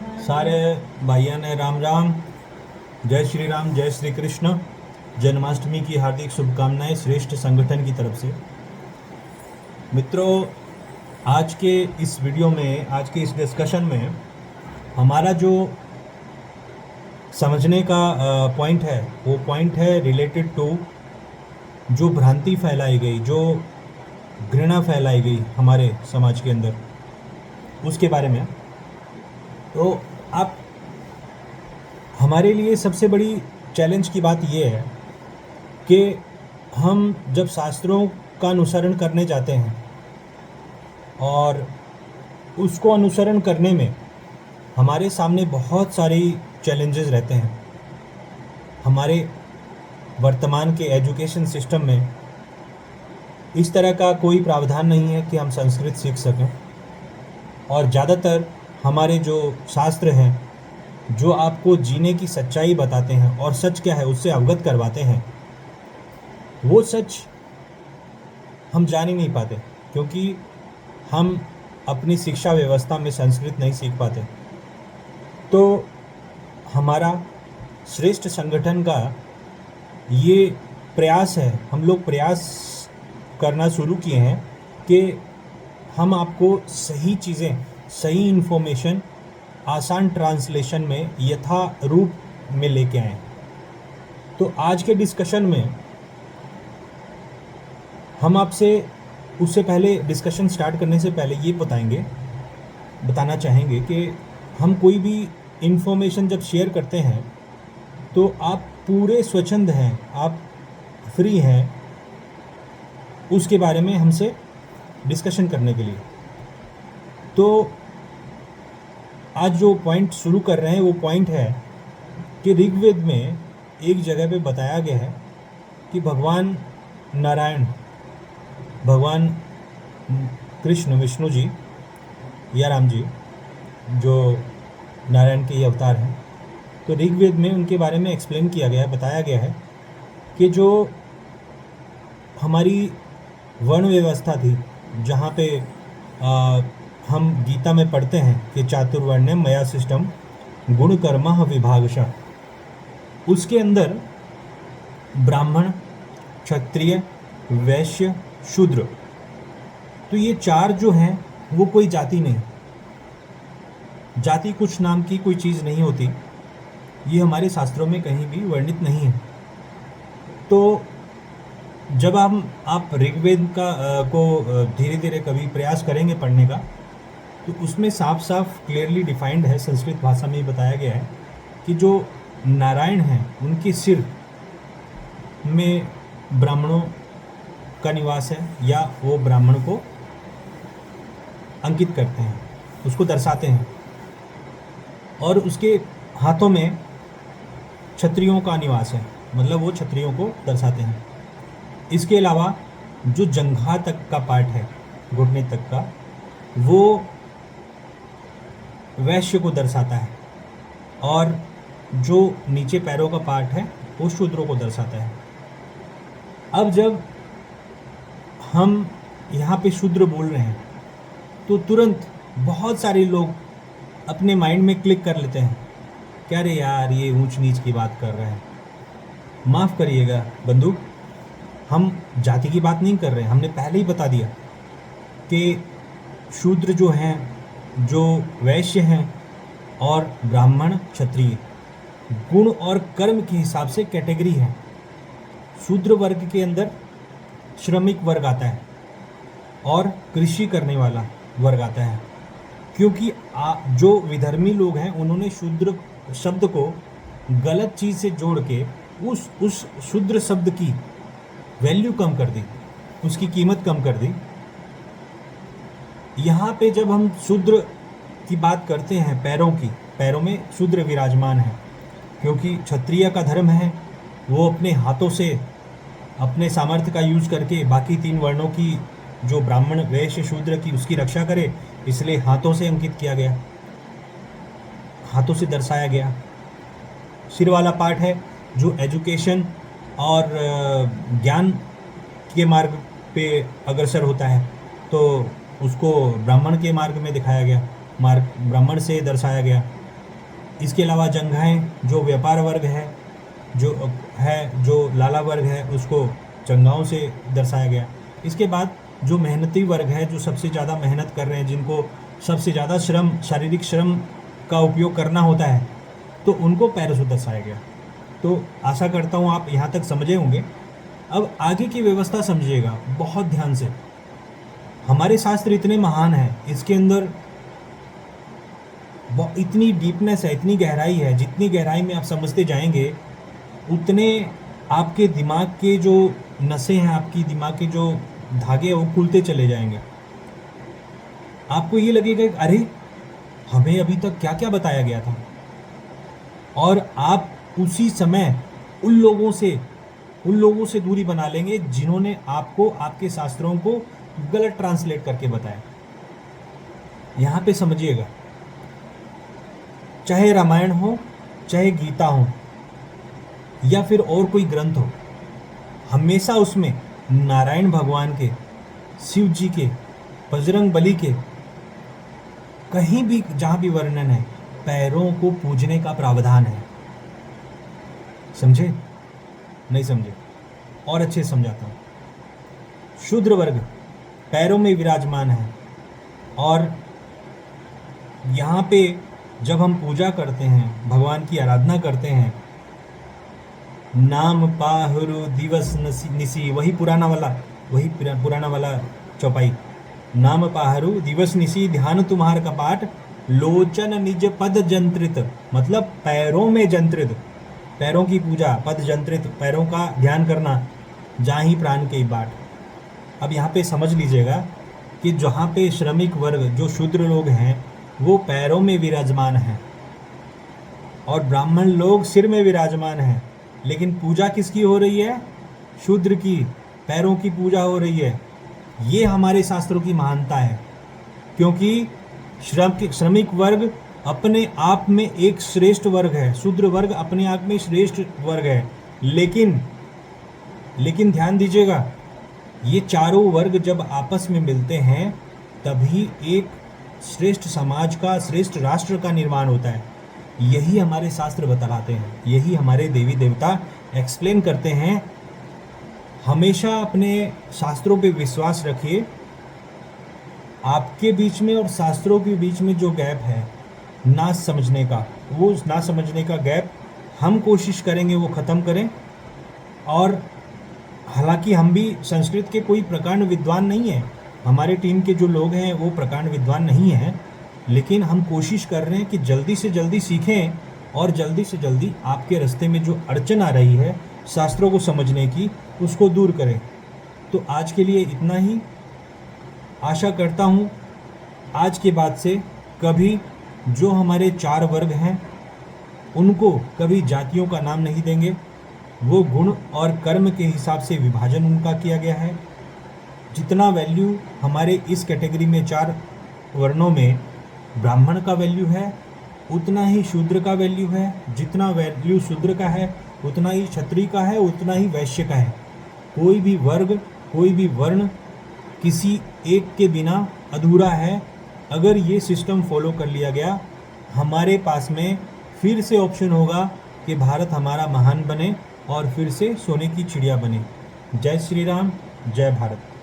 सारे भाइयों ने राम राम। जय श्री राम, जय श्री कृष्ण। जन्माष्टमी की हार्दिक शुभकामनाएं श्रेष्ठ संगठन की तरफ से। मित्रों, आज के इस वीडियो में, आज के इस डिस्कशन में हमारा जो समझने का पॉइंट है, वो पॉइंट है रिलेटेड टू जो भ्रांति फैलाई गई, जो घृणा फैलाई गई हमारे समाज के अंदर, उसके बारे में। तो आप, हमारे लिए सबसे बड़ी चैलेंज की बात यह है कि हम जब शास्त्रों का अनुसरण करने जाते हैं और उसको अनुसरण करने में हमारे सामने बहुत सारी चैलेंजेस रहते हैं। हमारे वर्तमान के एजुकेशन सिस्टम में इस तरह का कोई प्रावधान नहीं है कि हम संस्कृत सीख सकें, और ज़्यादातर हमारे जो शास्त्र हैं, जो आपको जीने की सच्चाई बताते हैं और सच क्या है उससे अवगत करवाते हैं, वो सच हम जान ही नहीं पाते, क्योंकि हम अपनी शिक्षा व्यवस्था में संस्कृत नहीं सीख पाते। तो हमारा श्रेष्ठ संगठन का ये प्रयास है, हम लोग प्रयास करना शुरू किए हैं कि हम आपको सही चीज़ें, सही इन्फॉर्मेशन आसान ट्रांसलेशन में यथा रूप में लेके आएँ। तो आज के डिस्कशन में हम आपसे, उससे पहले, डिस्कशन स्टार्ट करने से पहले ये बताना चाहेंगे कि हम कोई भी इन्फॉर्मेशन जब शेयर करते हैं तो आप पूरे स्वच्छंद हैं, आप फ्री हैं उसके बारे में हमसे डिस्कशन करने के लिए। तो आज जो पॉइंट शुरू कर रहे हैं वो पॉइंट है कि ऋग्वेद में एक जगह पे बताया गया है कि भगवान नारायण, भगवान कृष्ण, विष्णु जी या राम जी, जो नारायण के ही अवतार हैं, तो ऋग्वेद में उनके बारे में एक्सप्लेन किया गया है, बताया गया है कि जो हमारी वर्ण व्यवस्था थी, जहाँ पे हम गीता में पढ़ते हैं कि चातुर्वर्ण्यम मया सिस्टम गुण कर्म विभागशः, उसके अंदर ब्राह्मण, क्षत्रिय, वैश्य, शूद्र, तो ये चार जो हैं वो कोई जाति नहीं, जाति कुछ नाम की कोई चीज़ नहीं होती, ये हमारे शास्त्रों में कहीं भी वर्णित नहीं है। तो जब आप ऋग्वेद को धीरे धीरे कभी प्रयास करेंगे पढ़ने का, तो उसमें साफ साफ क्लियरली डिफाइंड है, संस्कृत भाषा में ही बताया गया है कि जो नारायण हैं उनके सिर में ब्राह्मणों का निवास है, या वो ब्राह्मण को अंकित करते हैं, उसको दर्शाते हैं, और उसके हाथों में क्षत्रियों का निवास है, मतलब वो क्षत्रियों को दर्शाते हैं। इसके अलावा जो जंघा तक का पार्ट है, घुटने तक का, वो वैश्य को दर्शाता है, और जो नीचे पैरों का पार्ट है वो शूद्रों को दर्शाता है। अब जब हम यहाँ पे शूद्र बोल रहे हैं तो तुरंत बहुत सारे लोग अपने माइंड में क्लिक कर लेते हैं, क्या रे यार, ये ऊंच नीच की बात कर रहे हैं। माफ़ करिएगा बंधु, हम जाति की बात नहीं कर रहे हैं, हमने पहले ही बता दिया कि शूद्र जो हैं, जो वैश्य हैं, और ब्राह्मण, क्षत्रिय गुण और कर्म के हिसाब से कैटेगरी है। शूद्र वर्ग के अंदर श्रमिक वर्ग आता है और कृषि करने वाला वर्ग आता है, क्योंकि जो विधर्मी लोग हैं उन्होंने शूद्र शब्द को गलत चीज़ से जोड़ के उस शूद्र शब्द की वैल्यू कम कर दी, उसकी कीमत कम कर दी। यहाँ पे जब हम शूद्र की बात करते हैं, पैरों की, पैरों में शूद्र विराजमान है, क्योंकि क्षत्रिय का धर्म है वो अपने हाथों से, अपने सामर्थ्य का यूज करके बाकी तीन वर्णों की, जो ब्राह्मण, वैश्य, शूद्र की, उसकी रक्षा करे, इसलिए हाथों से अंकित किया गया, हाथों से दर्शाया गया। सिर वाला पार्ट है जो एजुकेशन और ज्ञान के मार्ग पे अग्रसर होता है, तो उसको ब्राह्मण के मार्ग में दिखाया गया, मार्ग ब्राह्मण से दर्शाया गया। इसके अलावा जंघाएं जो व्यापार वर्ग है, जो लाला वर्ग है, उसको जंघाओं से दर्शाया गया। इसके बाद जो मेहनती वर्ग है, जो सबसे ज़्यादा मेहनत कर रहे हैं, जिनको सबसे ज़्यादा शारीरिक श्रम का उपयोग करना होता है, तो उनको पैरों से दर्शाया गया। तो आशा करता हूँ आप यहाँ तक समझे होंगे। अब आगे की व्यवस्था समझिएगा बहुत ध्यान से। हमारे शास्त्र इतने महान हैं, इसके अंदर इतनी डीपनेस है, इतनी गहराई है। जितनी गहराई में आप समझते जाएंगे उतने आपके दिमाग के जो नसें हैं, आपकी दिमाग के जो धागे हैं, वो खुलते चले जाएंगे। आपको ये लगेगा कि अरे हमें अभी तक क्या क्या बताया गया था, और आप उसी समय उन लोगों से दूरी बना लेंगे जिन्होंने आपको आपके शास्त्रों को गलत ट्रांसलेट करके बताया। यहाँ पे समझिएगा, चाहे रामायण हो, चाहे गीता हो, या फिर और कोई ग्रंथ हो, हमेशा उसमें नारायण भगवान के, शिव जी के, बजरंग बली के, कहीं भी जहाँ भी वर्णन है, पैरों को पूजने का प्रावधान है। समझे? नहीं समझे? और अच्छे से समझाता हूँ। शूद्र वर्ग पैरों में विराजमान है, और यहाँ पे जब हम पूजा करते हैं, भगवान की आराधना करते हैं, नाम पाहुरु दिवस निसी, वही पुराना वाला चौपाई, नाम पाहरु दिवस निसी ध्यान तुम्हार कपाट, लोचन निज पद जंत्रित, मतलब पैरों में जंत्रित, पैरों की पूजा, पद जंत्रित, पैरों का ध्यान करना, जाहि प्राण के बाट। अब यहाँ पे समझ लीजिएगा कि जहाँ पे श्रमिक वर्ग, जो शूद्र लोग हैं, वो पैरों में विराजमान हैं, और ब्राह्मण लोग सिर में विराजमान हैं, लेकिन पूजा किसकी हो रही है? शूद्र की, पैरों की पूजा हो रही है। ये हमारे शास्त्रों की महानता है, क्योंकि श्रमिक वर्ग अपने आप में एक श्रेष्ठ वर्ग है, शूद्र वर्ग अपने आप में श्रेष्ठ वर्ग है, लेकिन ध्यान दीजिएगा, ये चारों वर्ग जब आपस में मिलते हैं तभी एक श्रेष्ठ समाज का, श्रेष्ठ राष्ट्र का निर्माण होता है। यही हमारे शास्त्र बतलाते हैं, यही हमारे देवी देवता एक्सप्लेन करते हैं। हमेशा अपने शास्त्रों पे विश्वास रखिए। आपके बीच में और शास्त्रों के बीच में जो गैप है ना समझने का, वो ना समझने का गैप हम कोशिश करेंगे वो ख़त्म करें। और हालांकि हम भी संस्कृत के कोई प्रकांड विद्वान नहीं हैं, हमारे टीम के जो लोग हैं वो प्रकांड विद्वान नहीं हैं, लेकिन हम कोशिश कर रहे हैं कि जल्दी से जल्दी सीखें और जल्दी से जल्दी आपके रास्ते में जो अड़चन आ रही है शास्त्रों को समझने की, उसको दूर करें। तो आज के लिए इतना ही। आशा करता हूँ आज के बाद से कभी जो हमारे 4 वर्ग हैं उनको कभी जातियों का नाम नहीं देंगे। वो गुण और कर्म के हिसाब से विभाजन उनका किया गया है। जितना वैल्यू हमारे इस कैटेगरी में 4 वर्णों में ब्राह्मण का वैल्यू है, उतना ही शूद्र का वैल्यू है। जितना वैल्यू शूद्र का है उतना ही क्षत्रिय का है, उतना ही वैश्य का है। कोई भी वर्ग, कोई भी वर्ण किसी एक के बिना अधूरा है। अगर ये सिस्टम फॉलो कर लिया गया, हमारे पास में फिर से ऑप्शन होगा कि भारत हमारा महान बने और फिर से सोने की चिड़िया बने। जय श्री राम, जय भारत।